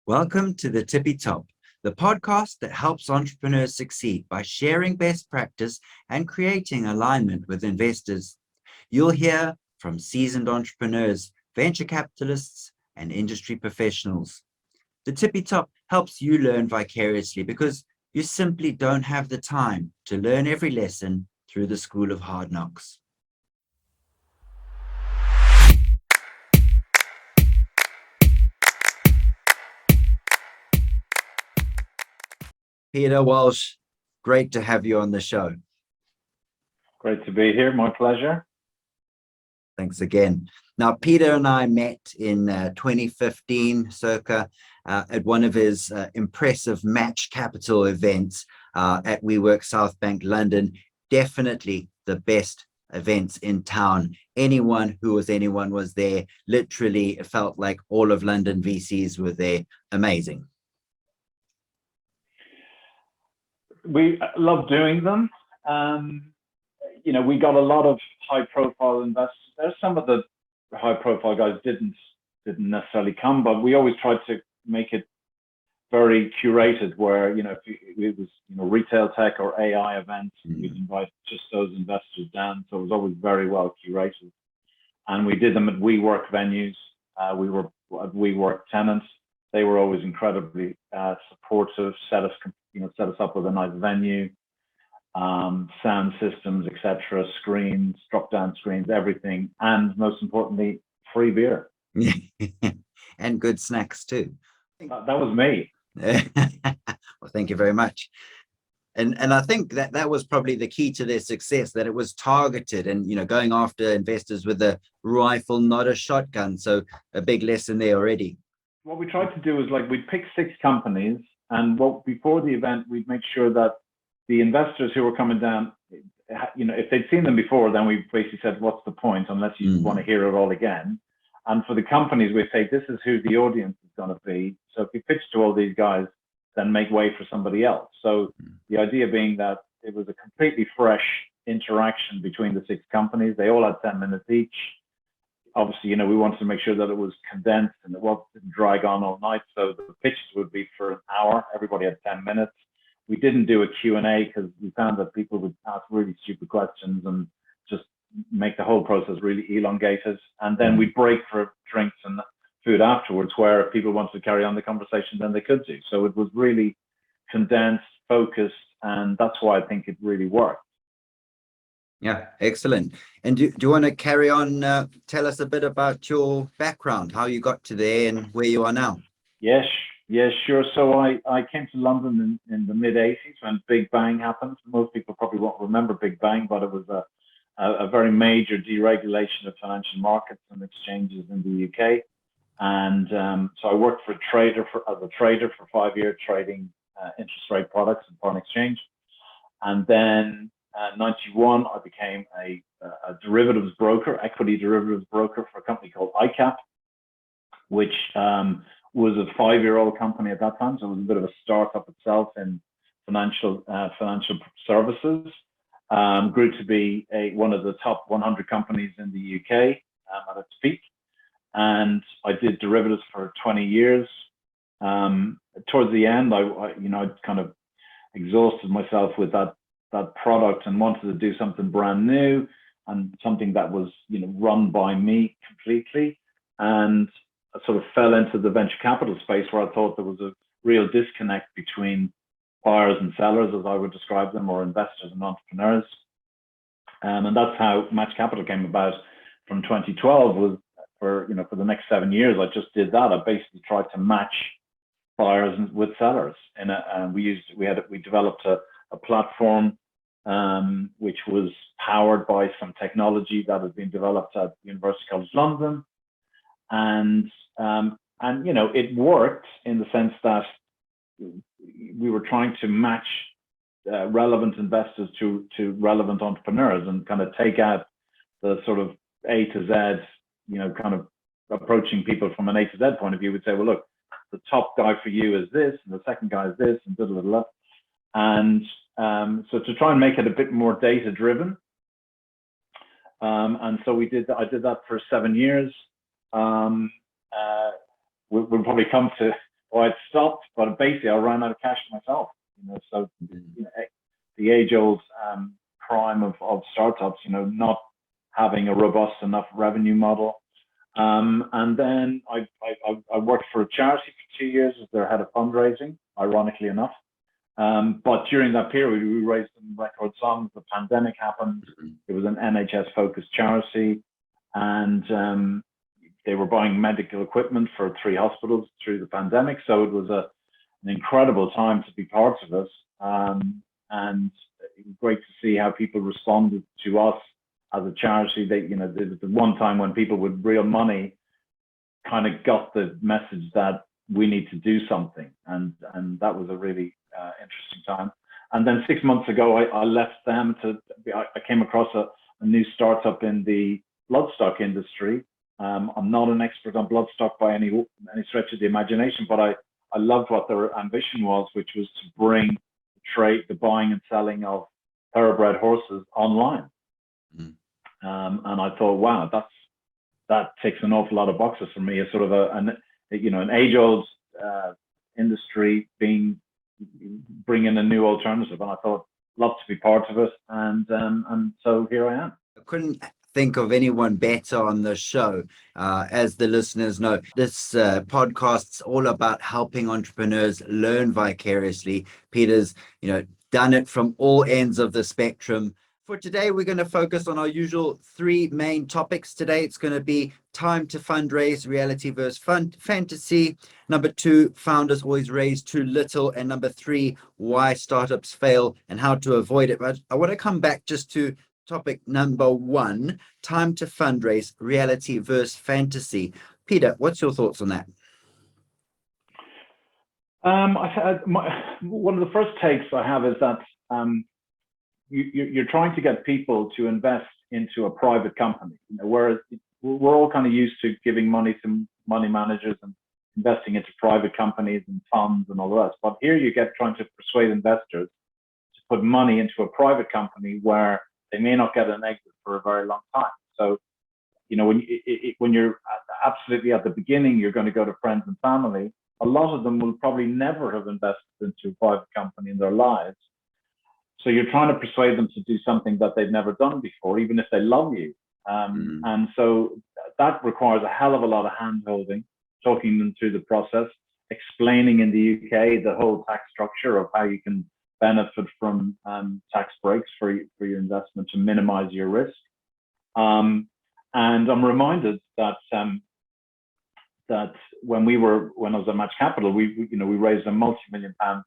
Welcome to the Tippy Top, the podcast that helps entrepreneurs succeed by sharing best practice and creating alignment with investors. You'll hear from seasoned entrepreneurs, venture capitalists, and industry professionals. The Tippy Top helps you learn vicariously because you simply don't have the time to learn every lesson through the school of hard knocks. Peter Walsh, great to have you on the show. Great to be here. My pleasure. Thanks again. Now, Peter and I met in 2015, circa, at one of his impressive Match Capital events at WeWork South Bank, London. Definitely the best events in town. Anyone was there. Literally, it felt like all of London VCs were there. Amazing. We love doing them. We got a lot of high-profile investors. There's some of the high-profile guys didn't necessarily come, but we always tried to make it very curated. Where if it was retail tech or AI events, we'd invite just those investors down. So it was always very well curated, and we did them at WeWork venues. We were at WeWork tenants. They were always incredibly supportive. Set us up with a nice venue, sound systems, etc., screens, drop-down screens, everything, and most importantly, free beer and good snacks too. That was me. Well, thank you very much. And I think that was probably the key to their success, that it was targeted and going after investors with a rifle, not a shotgun. So a big lesson there already. What we tried to do is we'd pick 6 companies, and before the event, we'd make sure that the investors who were coming down, if they'd seen them before, then we basically said, what's the point, unless you want to hear it all again. And for the companies, we'd say, this is who the audience is going to be. So if you pitch to all these guys, then make way for somebody else. So the idea being that it was a completely fresh interaction between the 6 companies. They all had 10 minutes each. Obviously, we wanted to make sure that it was condensed and it didn't drag on all night. So the pitches would be for an hour. Everybody had 10 minutes. We didn't do a Q&A because we found that people would ask really stupid questions and just make the whole process really elongated. And then we'd break for drinks and food afterwards, where if people wanted to carry on the conversation, then they could do. So it was really condensed, focused, and that's why I think it really worked. Yeah, excellent. And do you want to carry on, tell us a bit about your background, how you got to there and where you are now? Yes, sure. So I came to London in the mid-'80s when Big Bang happened. Most people probably won't remember Big Bang, but it was a very major deregulation of financial markets and exchanges in the UK. And so I worked as a trader for 5 years, trading interest rate products and foreign exchange. And then 91, I became a derivatives broker, equity derivatives broker for a company called ICAP, which was a 5-year-old company at that time. So it was a bit of a startup itself in financial services. Grew to be one of the top 100 companies in the UK at its peak. And I did derivatives for 20 years. Towards the end, I'd kind of exhausted myself with that product and wanted to do something brand new and something that was run by me completely. And I sort of fell into the venture capital space, where I thought there was a real disconnect between buyers and sellers, as I would describe them, or investors and entrepreneurs. And that's how Match Capital came about from 2012. Was for the next 7 years, I just did that. I basically tried to match buyers with sellers, and we developed a platform which was powered by some technology that had been developed at University College London, and it worked in the sense that we were trying to match relevant investors to relevant entrepreneurs, and kind of take out the sort of A to Z, kind of approaching people from an A to Z point of view. We'd say, well, look, the top guy for you is this, and the second guy is this, and blah, blah, blah. And so to try and make it a bit more data driven. And so I did that for 7 years. We'll probably come to or I'd stopped, but basically I ran out of cash myself. So the age-old crime of startups, not having a robust enough revenue model. And then I worked for a charity for 2 years as their head of fundraising, ironically enough. But during that period, we raised some record sums. The pandemic happened. It was an NHS-focused charity, and they were buying medical equipment for 3 hospitals through the pandemic. So it was an incredible time to be part of it, and it was great to see how people responded to us as a charity. They, the one time when people with real money kind of got the message that we need to do something, and that was a really interesting time. And then 6 months ago, I left them I came across a new startup in the bloodstock industry. I'm not an expert on bloodstock by any stretch of the imagination, but I loved what their ambition was, which was to bring the buying and selling of thoroughbred horses online. And I thought, wow, that ticks an awful lot of boxes for me. As sort of an age-old industry bringing a new alternative, and I thought, love to be part of it, and so here I am. I couldn't think of anyone better on the show. As the listeners know, this podcast's all about helping entrepreneurs learn vicariously. Peter's, done it from all ends of the spectrum. For today, we're going to focus on our usual 3 main topics. Today, it's going to be time to fundraise, reality versus fantasy. Number 2, founders always raise too little. And number 3, why startups fail and how to avoid it. But I want to come back just to topic number 1, time to fundraise, reality versus fantasy. Peter, what's your thoughts on that? One of the first takes I have is that you're trying to get people to invest into a private company, whereas we're all kind of used to giving money to money managers and investing into private companies and funds and all the rest. But here you get trying to persuade investors to put money into a private company where they may not get an exit for a very long time. So, when you're absolutely at the beginning, you're going to go to friends and family. A lot of them will probably never have invested into a private company in their lives. So you're trying to persuade them to do something that they've never done before, even if they love you. And so that requires a hell of a lot of hand-holding, talking them through the process, explaining in the UK the whole tax structure of how you can benefit from tax breaks for your investment to minimize your risk. And I'm reminded that when I was at Match Capital, we raised a multi-million-pound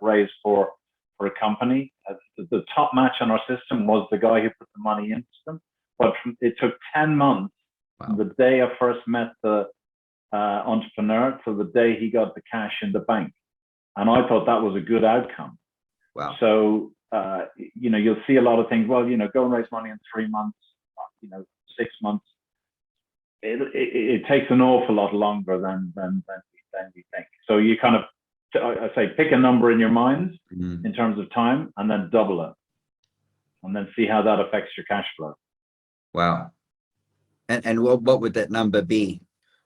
raise for a company. The top match on our system was the guy who put the money into them, but it took 10 months from the day I first met the entrepreneur to the day he got the cash in the bank, and I thought that was a good outcome. Wow. So you'll see a lot of things. Well, go and raise money in 3 months, 6 months. It takes an awful lot longer than you think. So you kind of, I say, pick a number in your mind in terms of time, and then double it, and then see how that affects your cash flow. Wow. And what would that number be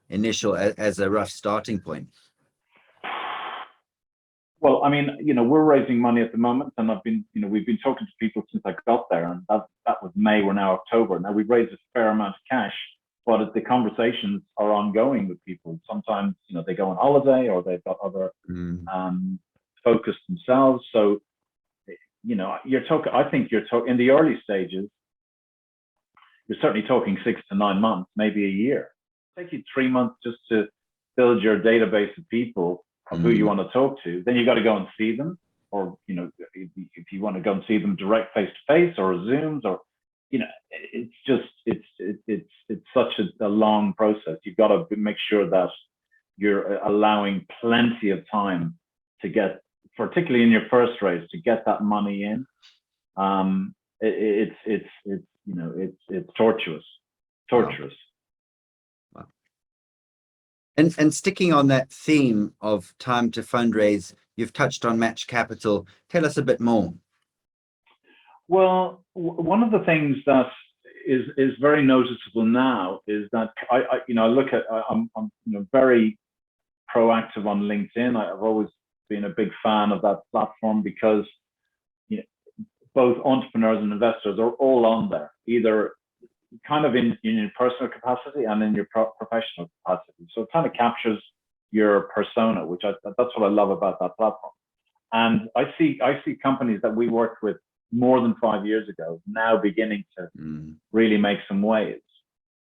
initial as a rough starting point? Well, I mean, we're raising money at the moment, and we've been talking to people since I got there, and that was May. We're now October. Now we've raised a fair amount of cash, but the conversations are ongoing with people. Sometimes, they go on holiday or they've got other focus themselves. So, I think you're talking in the early stages. You're certainly talking 6 to 9 months, maybe a year. It'll take you 3 months just to build your database of people of who you want to talk to. Then you got to go and see them, or if you want to go and see them direct, face to face, or Zooms, or it's such a long process. You've got to make sure that you're allowing plenty of time to get, particularly in your first raise, to get that money in. It's torturous. Wow. And sticking on that theme of time to fundraise, you've touched on Match Capital. Tell us a bit more. Well, one of the things that is very noticeable now is that I'm very proactive on LinkedIn. I've always been a big fan of that platform because both entrepreneurs and investors are all on there, either kind of in your personal capacity and in your professional capacity. So it kind of captures your persona, which that's what I love about that platform. And I see companies that we worked with more than 5 years ago now beginning to really make some waves.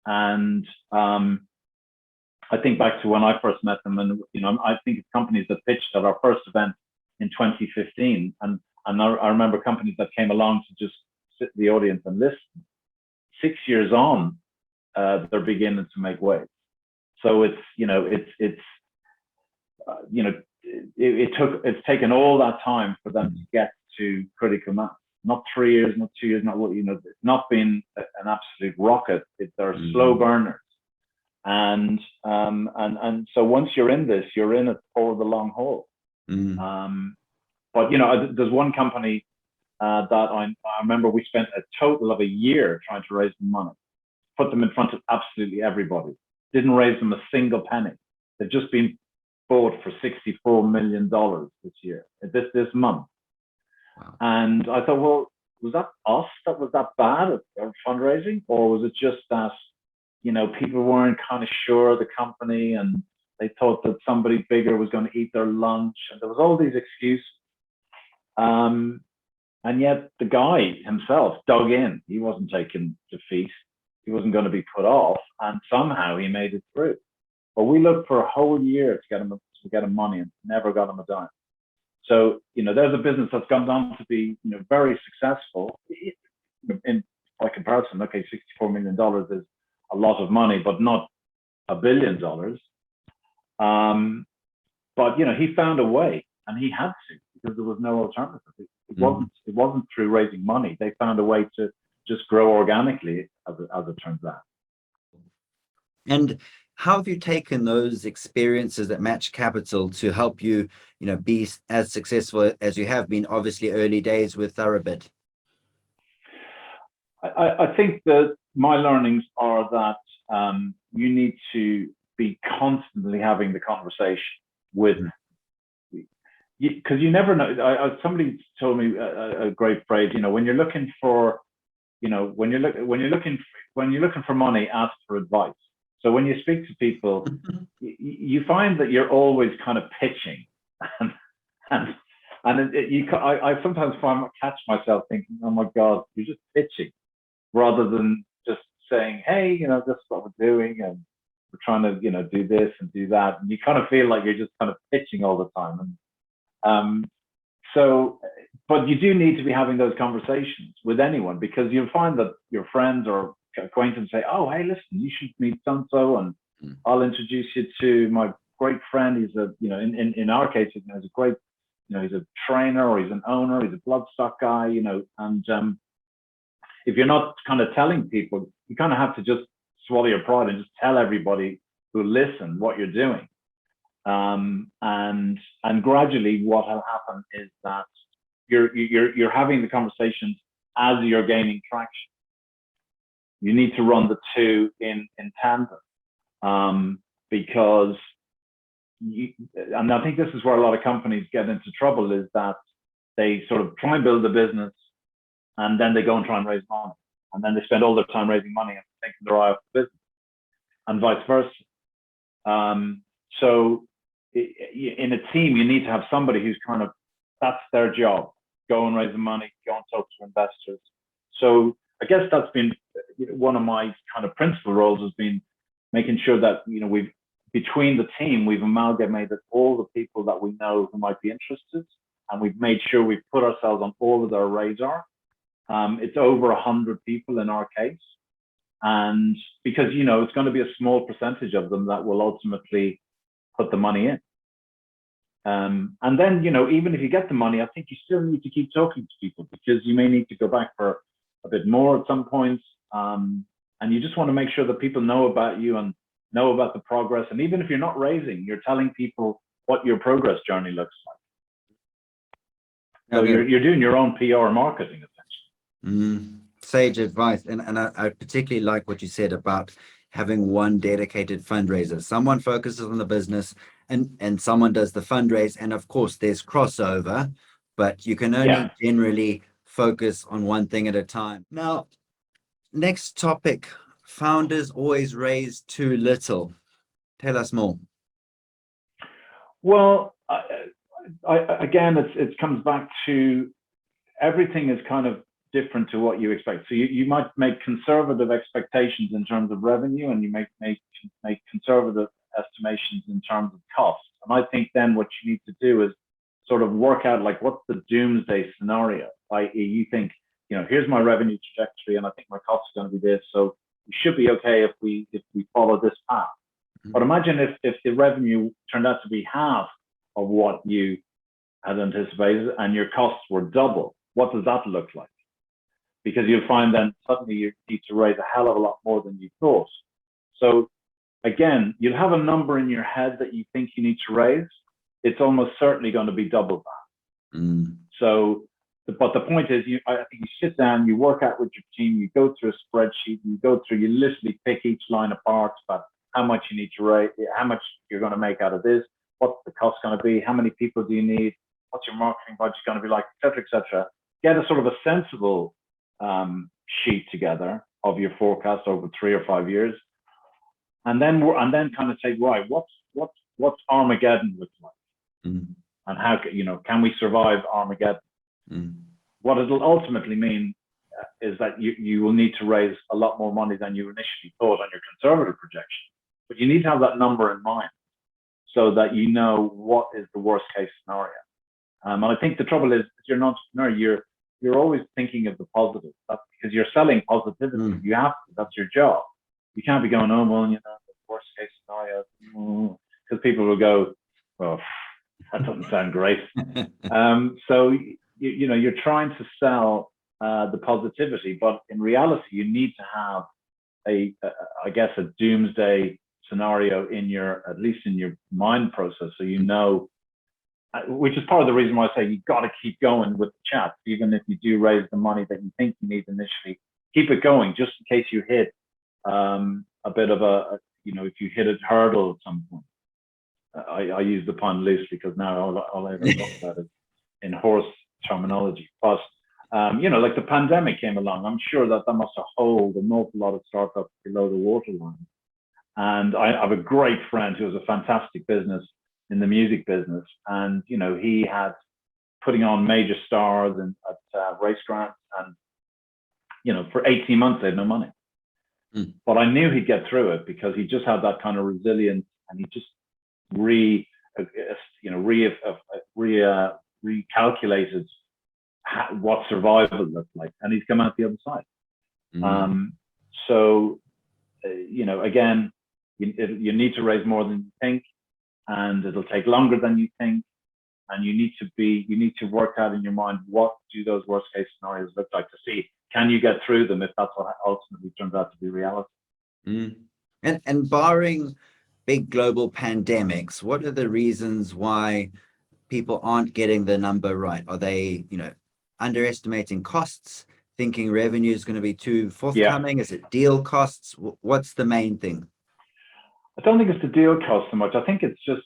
And I think back to when I first met them, and I think of companies that pitched at our first event in 2015, and I remember companies that came along to just sit in the audience and listen. 6 years on, they're beginning to make waves. So it's taken all that time for them to get to critical mass. Not 3 years, not 2 years, it's not been an absolute rocket. They're slow burners, and so once you're in this, you're in it for the long haul. But there's one company that I remember we spent a total of a year trying to raise them money, put them in front of absolutely everybody. Didn't raise them a single penny. They've just been bought for $64 million this year, this month. Wow. And I thought, well, was that us that was that bad at fundraising, or was it just that people weren't kind of sure of the company and they thought that somebody bigger was going to eat their lunch, and there was all these excuses. And yet the guy himself dug in. He wasn't taking defeat. He wasn't going to be put off, and somehow he made it through. But we looked for a whole year to get him money and never got him a dime. So there's a business that's gone on to be very successful by comparison. Okay, $64 million is a lot of money, but not $1 billion. But he found a way, and he had to, because there was no alternative. It wasn't through raising money. They found a way to just grow organically, as it turns out. And how have you taken those experiences at Match Capital to help you, be as successful as you have been? Obviously, early days with ThoroughBid. I think that my learnings are that you need to be constantly having the conversation with, because you never know. Somebody told me a great phrase. When you're looking for, when you're looking for money, ask for advice. So when you speak to people, you find that you're always kind of pitching, and I sometimes catch myself thinking, oh my God, you're just pitching, rather than just saying, hey, this is what we're doing, and we're trying to, do this and do that. And you kind of feel like you're just kind of pitching all the time. And but you do need to be having those conversations with anyone, because you'll find that your friends or acquaintances say, oh, hey, listen, you should meet so-and-so, and I'll introduce you to my great friend. He's in our case, he's a great, he's a trainer, or he's an owner, he's a bloodstock guy, and if you're not kind of telling people, you kind of have to just swallow your pride and just tell everybody who listen what you're doing. And gradually what will happen is that you're having the conversations as you're gaining traction. You need to run the two in tandem, because and I think this is where a lot of companies get into trouble, is that they sort of try and build a business, and then they go and try and raise money, and then they spend all their time raising money and taking their eye off the business, and vice versa. So in a team, you need to have somebody who's kind of, that's their job: go and raise the money, go and talk to investors. So I guess that's been one of my kind of principal roles, has been making sure that between the team, we've amalgamated all the people that we know who might be interested, and we've made sure we've put ourselves on all of their radar. It's over 100 people in our case, and because it's going to be a small percentage of them that will ultimately put the money in. And then even if you get the money, I think you still need to keep talking to people, because you may need to go back for a bit more at some points, and you just want to make sure that people know about you and know about the progress. And even if you're not raising, you're telling people what your progress journey looks like. So you're doing your own PR marketing, essentially. Sage advice. And I particularly like what you said about having one dedicated fundraiser. Someone focuses on the business And someone does the fundraise, and of course there's crossover, but you can Yeah. only generally focus on one thing at a time. Now, next topic, founders always raise too little. Tell us more. Well, again, it comes back to everything is kind of different to what you expect. So you might make conservative expectations in terms of revenue, and you make conservative estimations in terms of costs. And I think then what you need to do is sort of work out like what's the doomsday scenario. I.e., you think, here's my revenue trajectory, and I think my costs are going to be this, so we should be okay if we follow this path. But imagine if the revenue turned out to be half of what you had anticipated and your costs were double. What does that look like? Because you'll find then suddenly you need to raise a hell of a lot more than you thought. So again, you'll have a number in your head that you think you need to raise. It's almost certainly going to be double that. So, but the point is, I think you sit down, you work out with your team, you go through a spreadsheet, you literally pick each line apart about how much you need to raise, how much you're going to make out of this, what's the cost going to be, how many people do you need, what's your marketing budget going to be like, et cetera, et cetera. Get a sort of a sensible sheet together of your forecast over 3 or 5 years, and then kind of say, right, what's Armageddon look like, and how can we survive Armageddon? What it'll ultimately mean is that you will need to raise a lot more money than you initially thought on your conservative projection, but you need to have that number in mind so that you know what is the worst case scenario. And I think the trouble is, if you're an entrepreneur, you're always thinking of the positive. That's because you're selling positivity. You have to. That's your job. You can't be going, oh, well, the worst case scenario, because people will go, well, that doesn't sound great. So you're trying to sell the positivity, but in reality, you need to have a doomsday scenario at least in your mind process, so which is part of the reason why I say you've got to keep going with the chat, even if you do raise the money that you think you need initially. Keep it going, just in case you hit a bit of if you hit a hurdle at some point. I use the pun loosely because now all I ever talk about is in horse terminology. But like the pandemic came along, I'm sure that must have held an awful lot of startups below the waterline. And I have a great friend who has a fantastic business in the music business, and he had putting on major stars and at race grants, and for 18 months they had no money. But I knew he'd get through it because he just had that kind of resilience, and he just recalculated what survival looked like, and he's come out the other side. So again, you need to raise more than you think, and it'll take longer than you think, and you need to work out in your mind what do those worst case scenarios look like to see can you get through them if that's what ultimately turns out to be reality. And barring big global pandemics, what are the reasons why people aren't getting the number right? Are they underestimating costs, thinking revenue is going to be too forthcoming? Is it deal costs? What's the main thing? I don't think it's the deal cost so much. I think it's just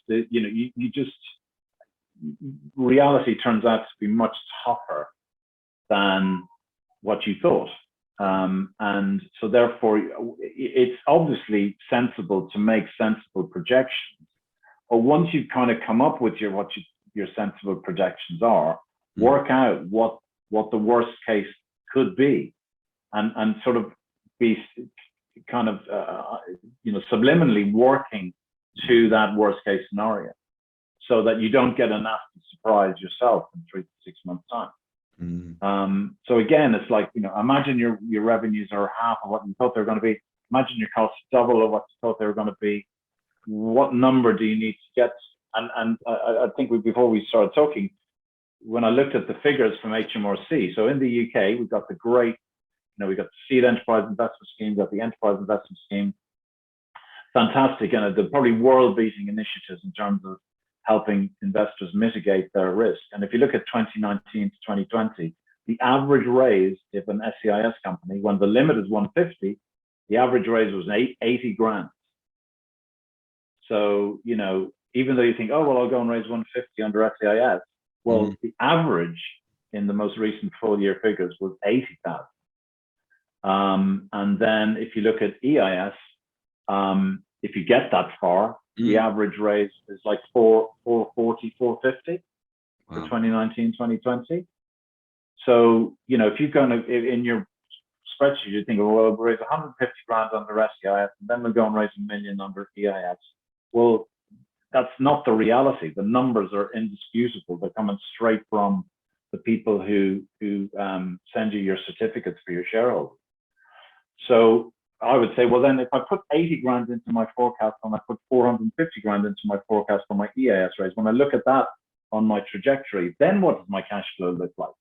reality turns out to be much tougher than what you thought. And so therefore it's obviously sensible to make sensible projections. But once you've kind of come up with your sensible projections are, work out what the worst case could be, and sort of be kind of subliminally working to that worst case scenario, so that you don't get a nasty surprise yourself in 3 to 6 months time. So again, it's like, imagine your revenues are half of what you thought they were going to be. Imagine your costs double of what you thought they were going to be. What number do you need to get? And I think before we started talking, when I looked at the figures from HMRC, so in the UK, we've got the great, we got the Seed Enterprise Investment Scheme, we've got the Enterprise Investment Scheme. Fantastic, and they're probably world-beating initiatives in terms of helping investors mitigate their risk. And if you look at 2019 to 2020, the average raise, if an SCIS company, when the limit is 150, the average raise was 80 grand. So, even though you think, oh, well, I'll go and raise 150 under SEIS. Well, the average in the most recent full year figures was 80,000. And then if you look at EIS, if you get that far, the average raise is like 440, 450 for 2019, 2020. So, you know, if you've gone in your spreadsheet, you think, well, we'll raise 150 grand under SEIS, and then we'll go and raise $1 million under EIS. Well, that's not the reality. The numbers are indisputable. They're coming straight from the people who send you your certificates for your shareholders. So I would say, well, then if I put 80 grand into my forecast and I put 450 grand into my forecast for my EIS raise, when I look at that on my trajectory, then what does my cash flow look like?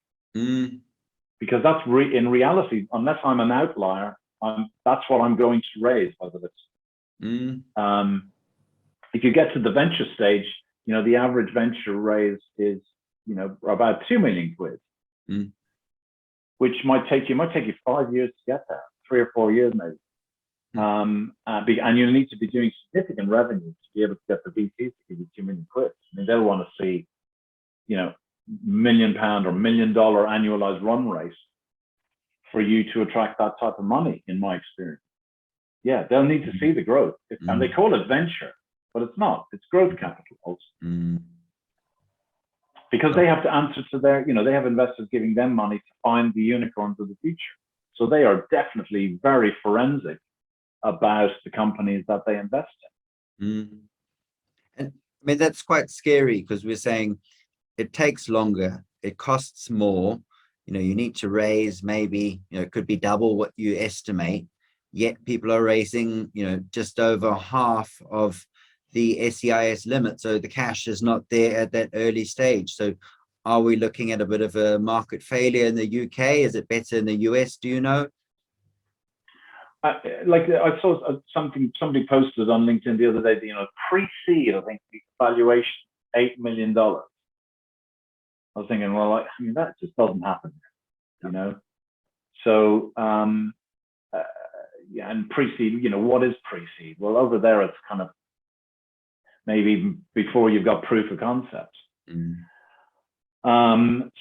Because that's in reality, unless I'm an outlier, that's what I'm going to raise. Whether it's if you get to the venture stage, you know, the average venture raise is, you know, about 2 million quid, which might take you 5 years to get there, 3 or 4 years maybe. And you need to be doing significant revenue to be able to get the VCs to give you 2 million quid. I mean, they'll want to see, you know, £1 million or $1 million annualized run rate for you to attract that type of money, in my experience. Yeah, they'll need to see the growth. And they call it venture, but it's not. It's growth capital also. Because they have to answer to their, you know, they have investors giving them money to find the unicorns of the future. So they are definitely very forensic about the companies that they invest in. And I mean, that's quite scary, because we're saying it takes longer, it costs more, you know, you need to raise maybe, you know, it could be double what you estimate, yet people are raising, you know, just over half of the SEIS limit. So the cash is not there at that early stage. So are we looking at a bit of a market failure in the UK? Is it better in the US? Do you know? Like I saw somebody posted on LinkedIn the other day, you know, pre-seed, I think the valuation $8 million. I was thinking, well, I mean, that just doesn't happen, you know? So, yeah, and pre-seed, you know, what is pre-seed? Well, over there, it's kind of maybe even before you've got proof of concept.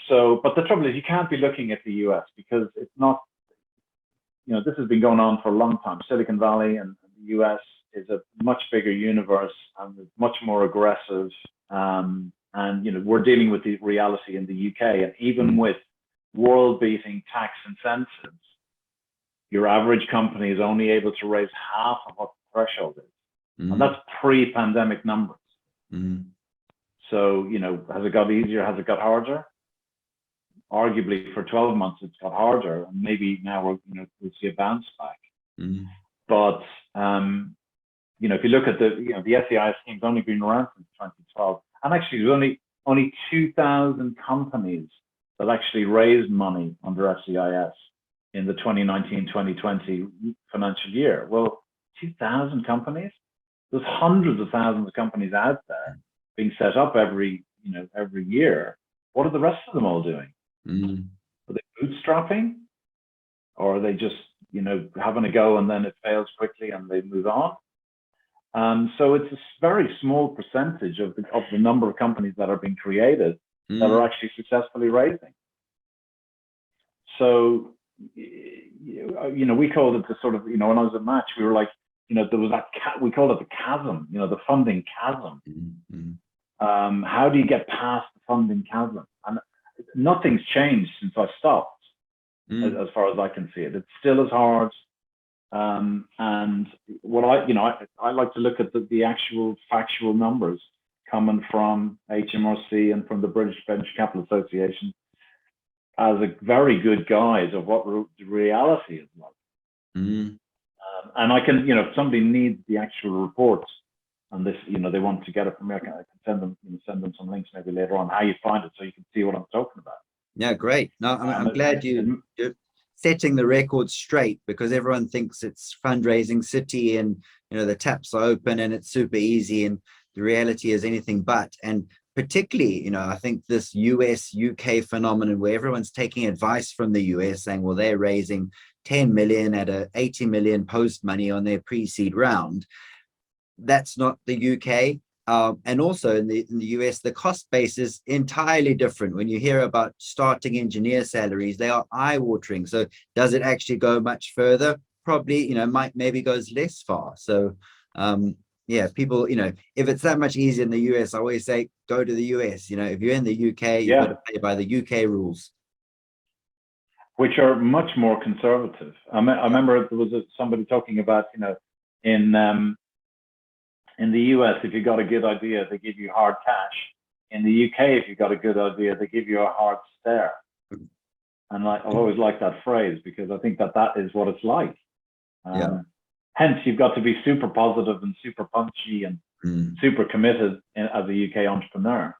So, but the trouble is you can't be looking at the US, because it's not, you know, this has been going on for a long time. Silicon Valley and the US is a much bigger universe and much more aggressive. And, you know, we're dealing with the reality in the UK, and even with world-beating tax incentives, your average company is only able to raise half of what the threshold is. And that's pre-pandemic numbers. So, you know, has it got easier? Has it got harder? Arguably for 12 months, it's got harder. And maybe now we'll see a bounce back. But, you know, if you look at the SEIS scheme's only been around since 2012. And actually, there's only 2,000 companies that actually raised money under SEIS in the 2019-2020 financial year. Well, 2,000 companies? There's hundreds of thousands of companies out there being set up every year. What are the rest of them all doing? Are they bootstrapping, or are they just, you know, having a go and then it fails quickly and they move on? So it's a very small percentage of the number of companies that are being created that are actually successfully raising. So, you know, we called it the sort of, you know, when I was at Match, we were like, you know, there was that, we called it the chasm, you know, the funding chasm. How do you get past the funding chasm? And nothing's changed since I stopped, as far as I can see it. It's still as hard. And what I like to look at the actual factual numbers coming from HMRC and from the British Venture Capital Association as a very good guide of what the reality is like. And I can, you know, if somebody needs the actual reports on this, you know, they want to get it from me, I can send them some links maybe later on how you find it, so you can see what I'm talking about. Yeah, great. No, I'm glad you're setting the record straight, because everyone thinks it's fundraising city and, you know, the taps are open and it's super easy, and the reality is anything but. And particularly, you know, I think this US-UK phenomenon where everyone's taking advice from the US saying, well, they're raising 10 million at a 80 million post money on their pre-seed round. That's not the UK. And also in the US, the cost base is entirely different. When you hear about starting engineer salaries, they are eye-watering. So does it actually go much further? Probably, maybe goes less far. So yeah, people, if it's that much easier in the US, I always say go to the US. If you're in the UK, you've got to play by the UK rules, which are much more conservative. I remember there was somebody talking about, in the US, if you got a good idea, they give you hard cash. In the UK, if you got a good idea, they give you a hard stare. And I've always liked that phrase because I think that is what it's like. Hence, you've got to be super positive and super punchy and super committed as a UK entrepreneur.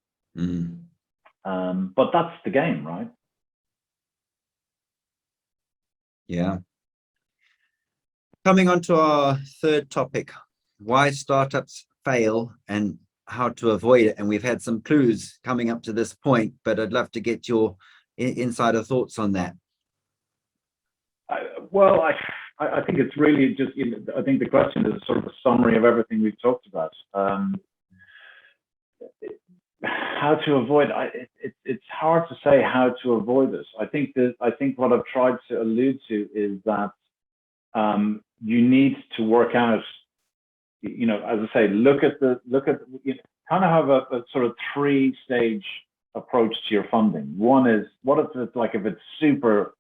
But that's the game, right? Yeah. Coming on to our third topic, why startups fail and how to avoid it. And we've had some clues coming up to this point, but I'd love to get your insider thoughts on that. I think it's really just, I think the question is sort of a summary of everything we've talked about. How to avoid, it's hard to say how to avoid this. I think what I've tried to allude to is that you need to work out, as I say, look at kind of have a sort of 3-stage approach to your funding. One is, what if it's like, if it's super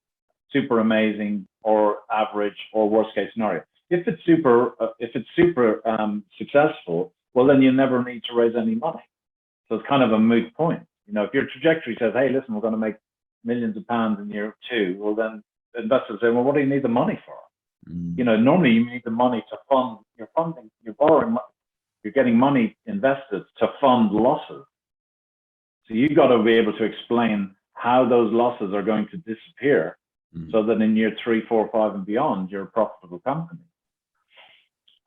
amazing or average or worst case scenario. If it's super successful, well, then you never need to raise any money. So it's kind of a moot point. If your trajectory says, hey, listen, we're going to make millions of pounds in year 2, well, then investors say, well, what do you need the money for? Normally you need the money to fund your funding. You're borrowing, you're getting money invested to fund losses. So you've got to be able to explain how those losses are going to disappear, so that in year 3, 4, 5, and beyond, you're a profitable company.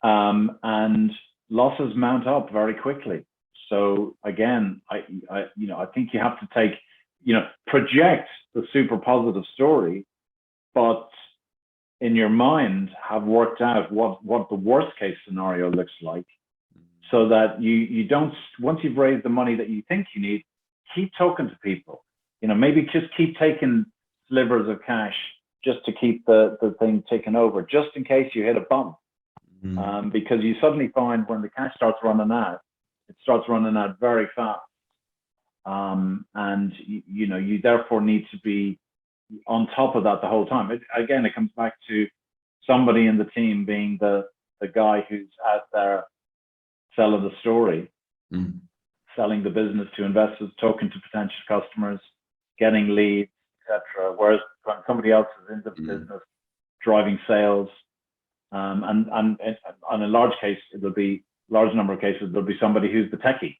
And losses mount up very quickly. So again, I think you have to project the super positive story, but in your mind have worked out what the worst case scenario looks like, so that you don't, once you've raised the money that you think you need, keep talking to people. Maybe just keep taking slivers of cash just to keep the thing ticking over, just in case you hit a bump. Because you suddenly find when the cash starts running out, it starts running out very fast. And you therefore need to be on top of that the whole time. It comes back to somebody in the team being the guy who's out there selling the story, selling the business to investors, talking to potential customers, getting leads, etc. Whereas when somebody else is in the business, driving sales, and on a large number of cases, there'll be somebody who's the techie.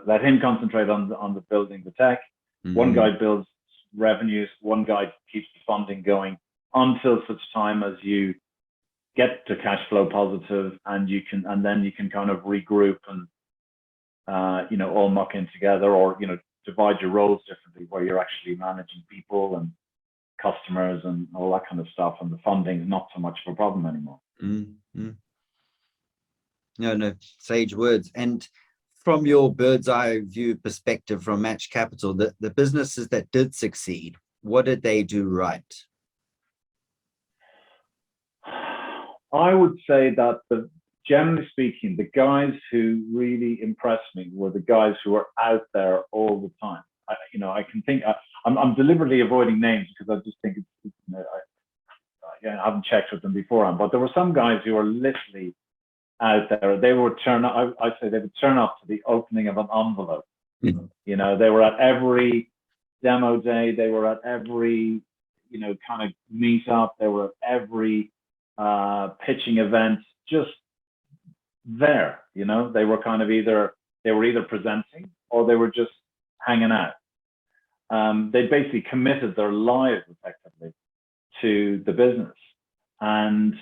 Let him concentrate on the building the tech. One guy builds revenues, one guy keeps the funding going until such time as you get to cash flow positive, and then you can kind of regroup and all muck in together, or divide your roles differently, where you're actually managing people and customers and all that kind of stuff, and the funding is not so much of a problem anymore. No, sage words. And from your bird's eye view perspective from Match Capital, the businesses that did succeed, what did they do right? I would say that generally speaking, the guys who really impressed me were the guys who are out there all the time. I can think, I'm deliberately avoiding names because I just think I haven't checked with them beforehand, but there were some guys who were literally out there. They would turn up, I'd say they would turn up to the opening of an envelope. They were at every demo day, they were at every, kind of meet up, they were at every pitching event, just there. They were kind of either presenting or they were just hanging out. They basically committed their lives effectively to the business, and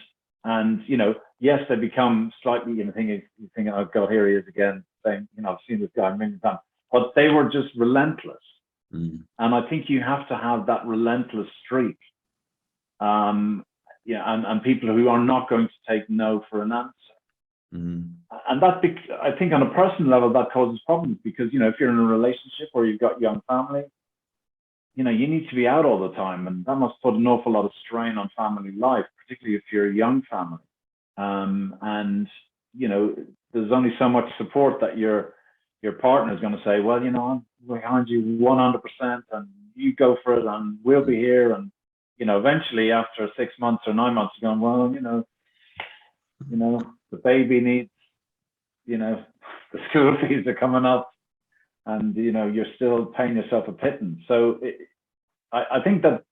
yes, they become slightly, you think, oh God, here he is again saying, I've seen this guy a million times, but they were just relentless. And I think you have to have that relentless streak. And people who are not going to take no for an answer. And that, I think on a personal level, that causes problems because, you know, if you're in a relationship or you've got young family, you know, you need to be out all the time. And that must put an awful lot of strain on family life, particularly if you're a young family. And, you know, there's only so much support that your partner is going to say, well, you know, I'm behind you 100% and you go for it and we'll be here. And, you know, eventually after 6 months or 9 months, you're going, well, you know, the baby needs, you know, the school fees are coming up and, you know, you're still paying yourself a pittance. So I think that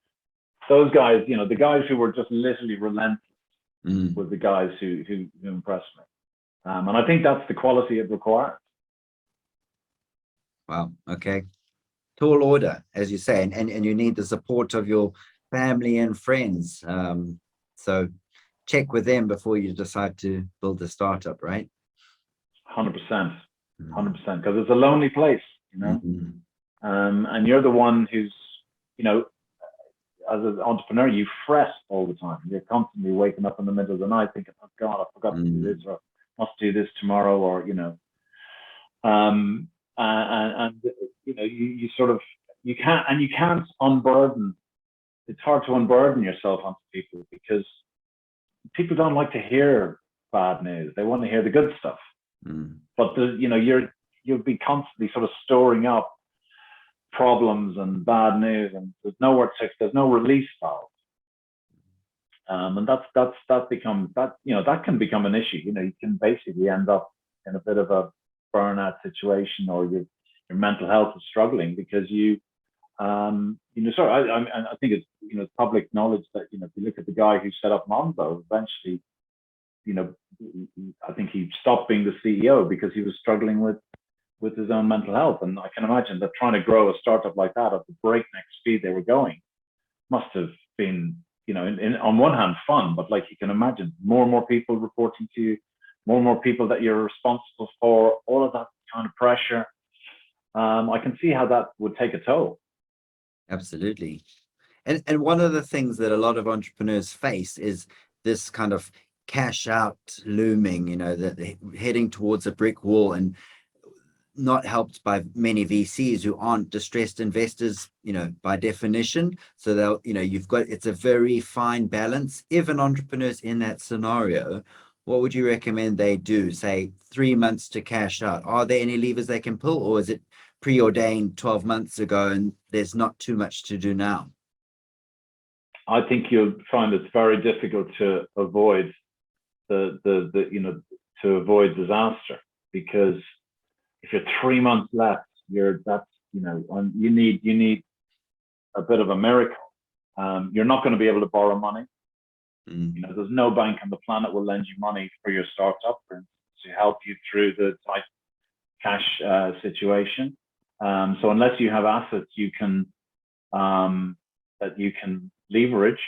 those guys, you know, the guys who were just literally relentless were the guys who impressed me. And I think that's the quality it requires. Wow. Okay. Tall order, as you say, and you need the support of your family and friends. So check with them before you decide to build a startup, right? 100%, 100%, because it's a lonely place, you know. And you're the one who's, you know, as an entrepreneur, you fret all the time. You're constantly waking up in the middle of the night thinking, oh God, I forgot to do this, or must do this tomorrow, or, you know, and you know, you sort of, you can't unburden. It's hard to unburden yourself onto people because people don't like to hear bad news. They want to hear the good stuff. But you know, you'll be constantly sort of storing up problems and bad news, and there's no release valve. And that becomes that, you know, that can become an issue. You know, you can basically end up in a bit of a burnout situation, or your mental health is struggling because you know, sorry, I think it's, you know, public knowledge that, you know, if you look at the guy who set up Monzo, eventually, you know, I think he stopped being the CEO because he was struggling with his own mental health. And I can imagine that trying to grow a startup like that at the breakneck speed they were going must have been, you know, on one hand fun, but like you can imagine more and more people reporting to you, more and more people that you're responsible for, all of that kind of pressure. I can see how that would take a toll. Absolutely. And one of the things that a lot of entrepreneurs face is this kind of cash out looming, you know, that they're heading towards a brick wall, and not helped by many VCs who aren't distressed investors, you know, by definition. So they'll, you know, it's a very fine balance. If an entrepreneur's in that scenario, what would you recommend they do? Say 3 months to cash out. Are there any levers they can pull, or is it preordained 12 months ago and there's not too much to do now? I think you'll find it's very difficult to avoid the you know, to avoid disaster, because if you're 3 months left, that's, you know, you need a bit of a miracle. You're not going to be able to borrow money. You know, there's no bank on the planet will lend you money for your startup to help you through the tight cash situation. So unless you have assets you can that you can leverage,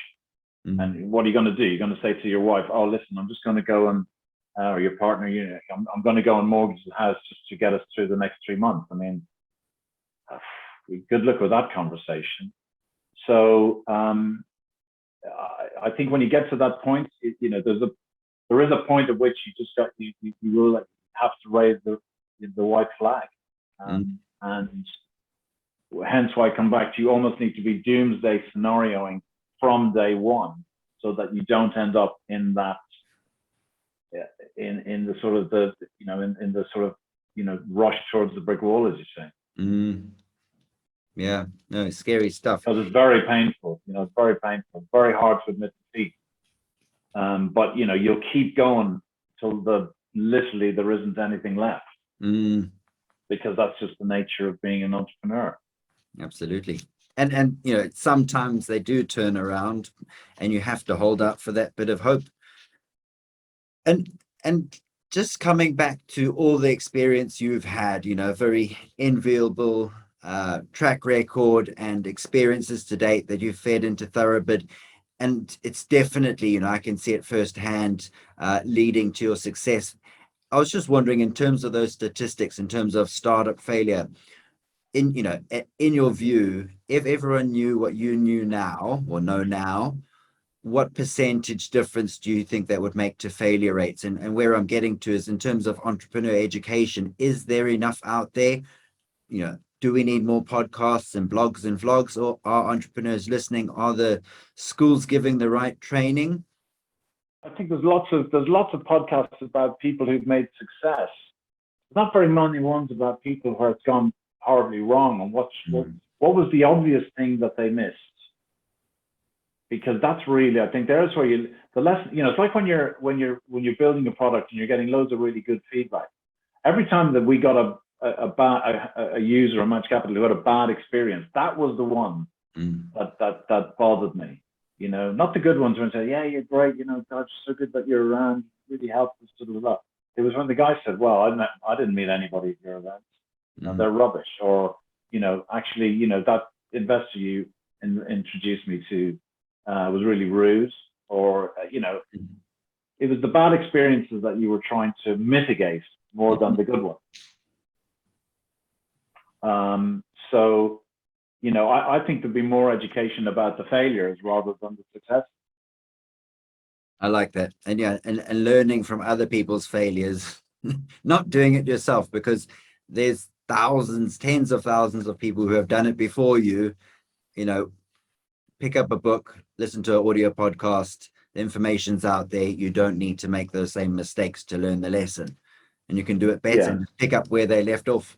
and what are you going to do? You're going to say to your wife, "Oh, listen, I'm just going to go and," or your partner, you know, I'm going to go and mortgage the house just to get us through the next 3 months. I mean, good luck with that conversation. So I think when you get to that point, you know, there is a point at which you will have to raise the white flag, and hence why I come back to, you almost need to be doomsday scenarioing from day one, so that you don't end up in that in the sort of the, you know, in the sort of, you know, rush towards the brick wall, as you say. Yeah, no, scary stuff. Because it's very painful, you know, it's very painful, very hard to admit defeat. But, you know, you'll keep going till literally there isn't anything left. Because that's just the nature of being an entrepreneur. Absolutely. And you know, sometimes they do turn around and you have to hold out for that bit of hope. And just coming back to all the experience you've had, you know, very enviable track record and experiences to date that you've fed into ThoroughBid, and it's definitely, you know, I can see it firsthand, leading to your success. I was just wondering, in terms of those statistics, in terms of startup failure, in your view, if everyone knew what you knew now or know now, what percentage difference do you think that would make to failure rates? And where I'm getting to is in terms of entrepreneur education, is there enough out there? Do we need more podcasts and blogs and vlogs, or are entrepreneurs listening? Are the schools giving the right training? I think there's lots of podcasts about people who've made success. There's not very many ones about people where it's gone horribly wrong, and what was the obvious thing that they missed. Because that's really, I think there's where the lesson, it's like when you're building a product and you're getting loads of really good feedback. Every time that we got a user or Match Capital who had a bad experience, that was the one that bothered me. Not the good ones when say, yeah, you're great, God, so good that you're around, really helped us to the lot. It was when the guy said, well, I didn't meet anybody at your events. They're rubbish. Or, actually, that investor you introduced me to was really rude, or it was the bad experiences that you were trying to mitigate more than the good ones. So I think there'd be more education about the failures rather than the success. I like that. And and learning from other people's failures, not doing it yourself, because there's thousands, tens of thousands of people who have done it before you. Pick up a book, listen to an audio podcast, the information's out there. You don't need to make those same mistakes to learn the lesson, and you can do it better and pick up where they left off.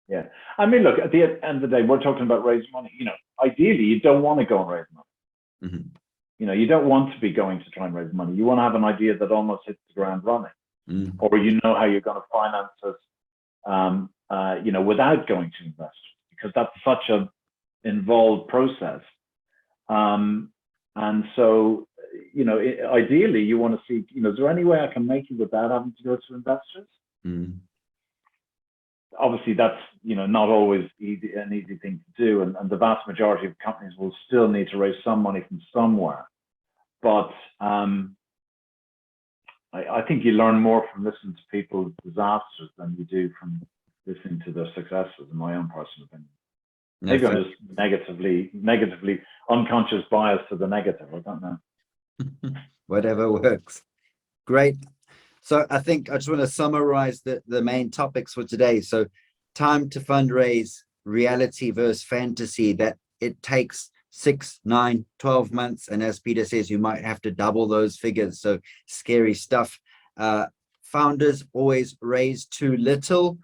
Yeah. I mean, look, at the end of the day, we're talking about raising money. Ideally, you don't want to go and raise money. Mm-hmm. You don't want to be going to try and raise money. You want to have an idea that almost hits the ground running, or how you're going to finance it, without going to investors, because that's such a involved process. And so, ideally you want to see, is there any way I can make it without having to go to investors? Obviously that's, not always an easy thing to do. And the vast majority of companies will still need to raise some money from somewhere. But I think you learn more from listening to people's disasters than you do from listening to their successes, in my own personal opinion. Maybe I'm just negatively unconscious bias to the negative. I don't know. Whatever works. Great. So I think I just want to summarize the main topics for today. So time to fundraise, reality versus fantasy, that it takes 6, 9, 12 months. And as Peter says, you might have to double those figures. So scary stuff. Founders always raise too little.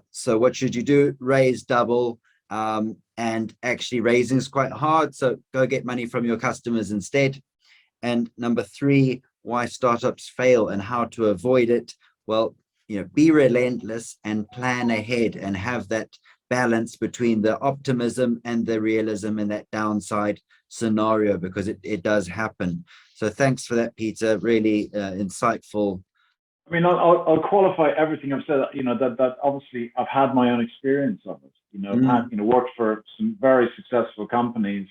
So what should you do? Raise double. And actually raising is quite hard. So go get money from your customers instead. And number 3, why startups fail and how to avoid it. Well, be relentless and plan ahead and have that balance between the optimism and the realism in that downside scenario, because it does happen. So thanks for that, Peter. Really insightful. I mean, I'll qualify everything I've said. That obviously I've had my own experience of it. I've had, worked for some very successful companies,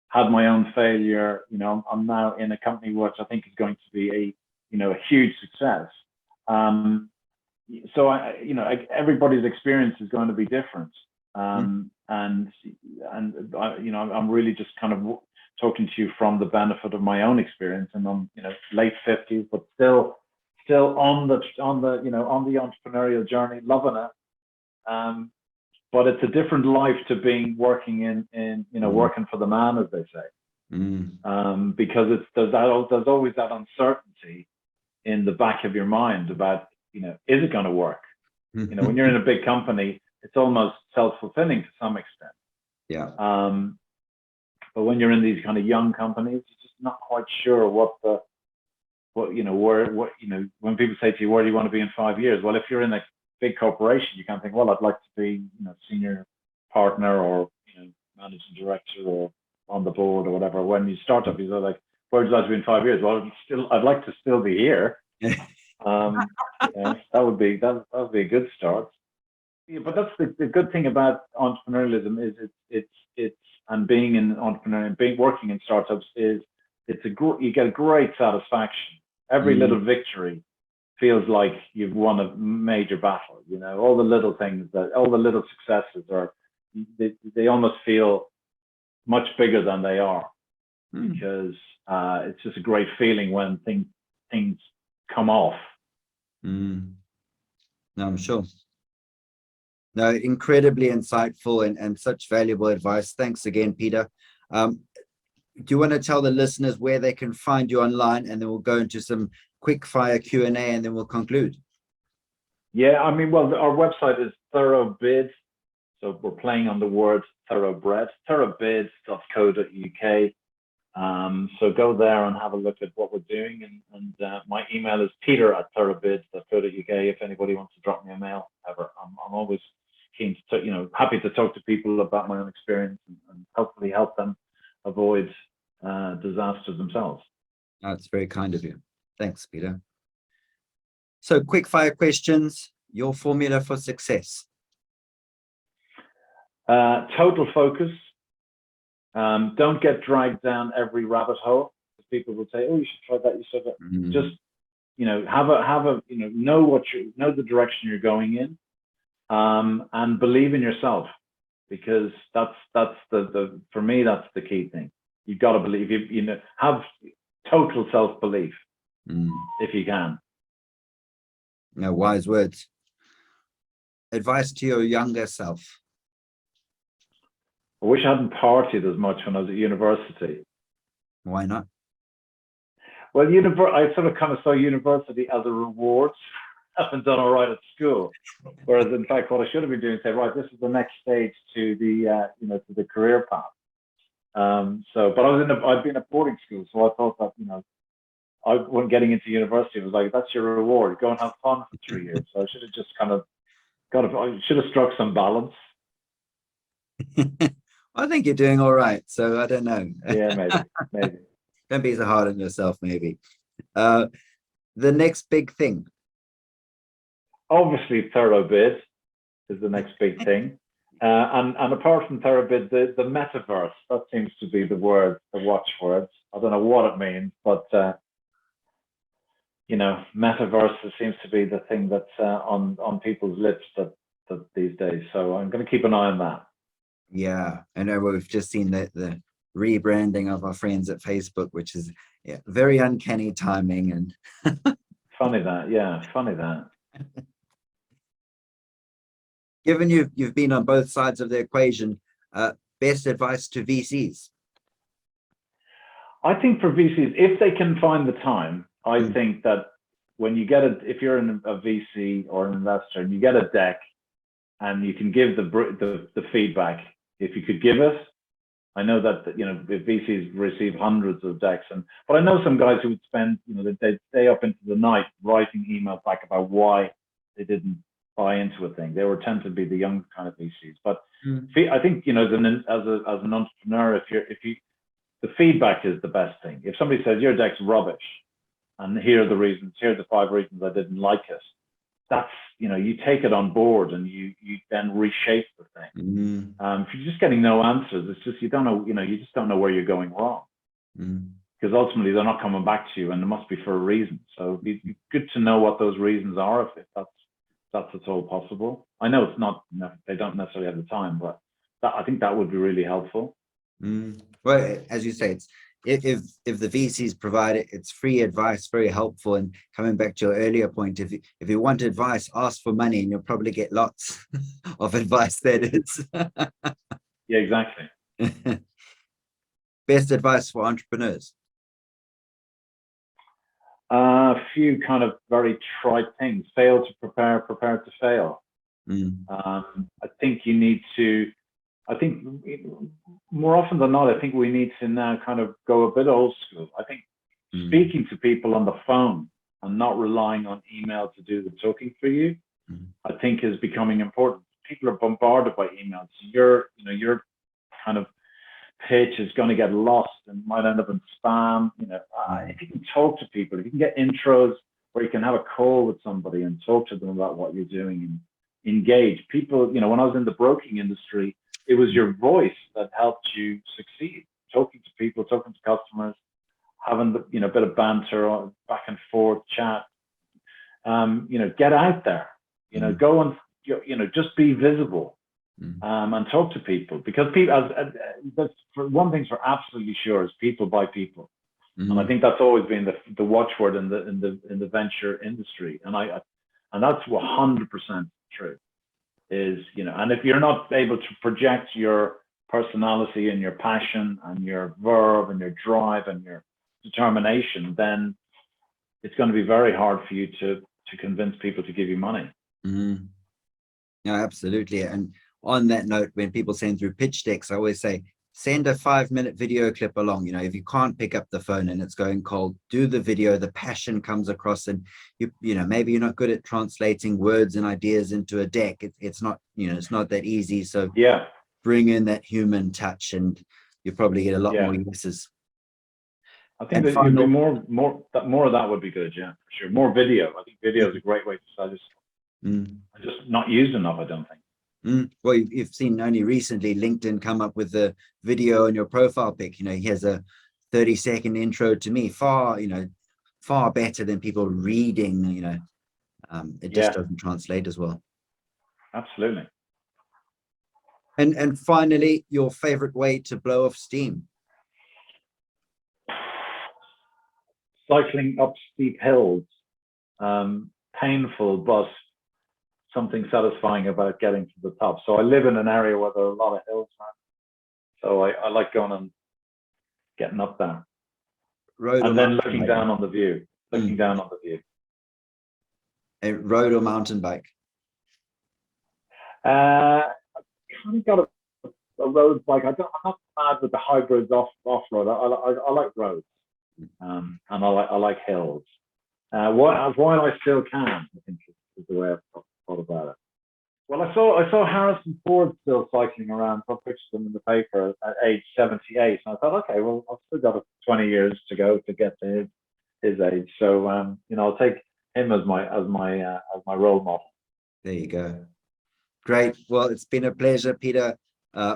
had my own failure. I'm now in a company which I think is going to be a huge success. So everybody's experience is going to be different. And I'm really just kind of talking to you from the benefit of my own experience, and I'm late 50s, but still on the entrepreneurial journey, loving it. But it's a different life to working in working for the man, as they say. Because there's always that uncertainty in the back of your mind about, is it going to work? When you're in a big company, it's almost self-fulfilling to some extent. Yeah. But when you're in these kind of young companies, you're just not quite sure when people say to you, where do you want to be in 5 years? Well, if you're in a big corporation, you can think, well, I'd like to be, senior partner or, managing director or on the board or whatever. When you start up, you're like, where would you like to be in 5 years? Well, I'd like to still be here. That would be a good start. Yeah, but that's the good thing about entrepreneurialism is it's and being an entrepreneur and working in startups is you get a great satisfaction. Every little victory feels like you've won a major battle. All the little things, all the little successes they almost feel much bigger than they are. because it's just a great feeling when things come off. No, I'm sure. No, incredibly insightful and such valuable advice. Thanks again, Peter. Do you want to tell the listeners where they can find you online, and then we'll go into some quick fire Q&A, and then we'll conclude? Yeah, I mean, well, our website is ThoroughBid. So we're playing on the word thoroughbred, thoroughbid.co.uk. So go there and have a look at what we're doing. And my email is peter@thoroughbid.co.uk if anybody wants to drop me a mail ever. I'm always keen to, happy to talk to people about my own experience and hopefully help them avoid disasters themselves. That's very kind of you. Thanks, Peter. So quick fire questions, your formula for success. Total focus. Don't get dragged down every rabbit hole. People will say, "Oh, you should try that. You should." Just, know the direction you're going in, and believe in yourself, because that's for me, that's the key thing. You've got to believe. Have total self-belief if you can. No, wise words. Advice to your younger self. I wish I hadn't partied as much when I was at university. Why not? Well, I sort of kind of saw university as a reward. I haven't done all right at school, whereas in fact, what I should have been doing is say, right, this is the next stage to the to the career path. But I'd been at boarding school, so I thought that when getting into university, it was like, that's your reward. Go and have fun for 3 years. So I should have just kind of I should have struck some balance. I think you're doing all right, so I don't know. Yeah, maybe. Don't be so hard on yourself, maybe. The next big thing. Obviously, ThoroughBid is the next big thing. And apart from ThoroughBid, the Metaverse, that seems to be the watchword. I don't know what it means, but Metaverse seems to be the thing that's on people's lips that these days. So I'm going to keep an eye on that. Yeah, I know we've just seen the rebranding of our friends at Facebook, which is very uncanny timing and funny that. Given you've been on both sides of the equation, best advice to VCs? I think for VCs, if they can find the time, I think that when you if you're a VC or an investor and you get a deck and you can give the feedback, if you could give it. I know that if VCs receive hundreds of decks, but I know some guys who would spend they'd stay up into the night writing emails back about why they didn't buy into a thing. They tend to be the young kind of VCs. But I think as an entrepreneur, if you the feedback is the best thing. If somebody says your deck's rubbish, and here are the reasons, here are the 5 reasons I didn't like it, that's you take it on board and you then reshape the thing. If you're just getting no answers, it's just you just don't know where you're going wrong, because ultimately they're not coming back to you, and it must be for a reason. So it'd be good to know what those reasons are, if that's at all possible. I know it's not, they don't necessarily have the time, but I think that would be really helpful. Well, as you say, it's if the VCs provide it, it's free advice, very helpful. And coming back to your earlier point, if you want advice, ask for money, and you'll probably get lots of advice. That is. Yeah, exactly. Best advice for entrepreneurs? A few kind of very trite things. Fail to prepare to fail. I think you need to. I think more often than not, I think we need to now kind of go a bit old school. I think speaking to people on the phone and not relying on email to do the talking for you, I think is becoming important. People are bombarded by emails. Your kind of pitch is going to get lost and might end up in spam. If you can talk to people, if you can get intros where you can have a call with somebody and talk to them about what you're doing and engage people. When I was in the broking industry, it was your voice that helped you succeed. Talking to people, talking to customers, having a bit of banter, back and forth chat. Get out there. Go and just be visible. and talk to people, because people, that's for one thing's for absolutely sure, is people buy people. And I think that's always been the watchword in the venture industry. And that's 100% true. Is, you know, and if you're not able to project your personality and your passion and your verve and your drive and your determination, then it's going to be very hard for you to convince people to give you money. Yeah, absolutely. And on that note, when people send through pitch decks, I always say, send a 5-minute video clip along. You know, if you can't pick up the phone and it's going cold, do the video, the passion comes across, and you know, maybe you're not good at translating words and ideas into a deck. It's not, you know, it's not that easy. So yeah, bring in that human touch and you probably get a lot more yeses. I think that it'd be more of that would be good. Yeah, for sure. More video. I think video is a great way to start. I just not used enough, I don't think. Well, you've seen only recently LinkedIn come up with the video on your profile pic. You know, he has a 30-second intro to me, far better than people reading. You know, it just doesn't translate as well. Absolutely. And finally, your favorite way to blow off steam? Cycling up steep hills. Painful, but something satisfying about getting to the top. So I live in an area where there are a lot of hills, man. So I like going and getting up there. And then looking down on the view. Looking down on the view. A road or mountain bike? I kind of got a road bike. I'm not mad with the hybrids off-road. I like roads. And I like hills. While I still can, I think is the way I've thought about it. Well, I saw Harrison Ford still cycling around. I pictured him in the paper at age 78, and I thought, okay, well, I've still got 20 years to go to get to his age. So, you know, I'll take him as my role model. There you go. Great. Well, it's been a pleasure, Peter.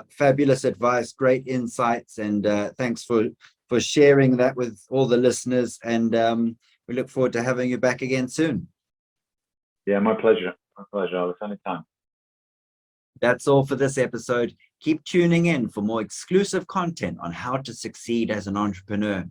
Fabulous advice, great insights, and thanks for sharing that with all the listeners. And we look forward to having you back again soon. Yeah, my pleasure. My pleasure, Alex. Anytime. That's all for this episode. Keep tuning in for more exclusive content on how to succeed as an entrepreneur.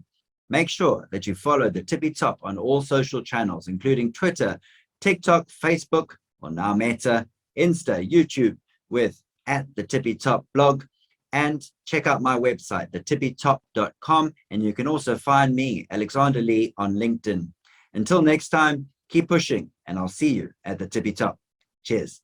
Make sure that you follow the Tippy Top on all social channels, including Twitter, TikTok, Facebook, or now Meta, Insta, YouTube, with @the_Tippy_Top blog. And check out my website, thetippytop.com. And you can also find me, Alexander Lee, on LinkedIn. Until next time, keep pushing, and I'll see you at the Tippy Top. Cheers.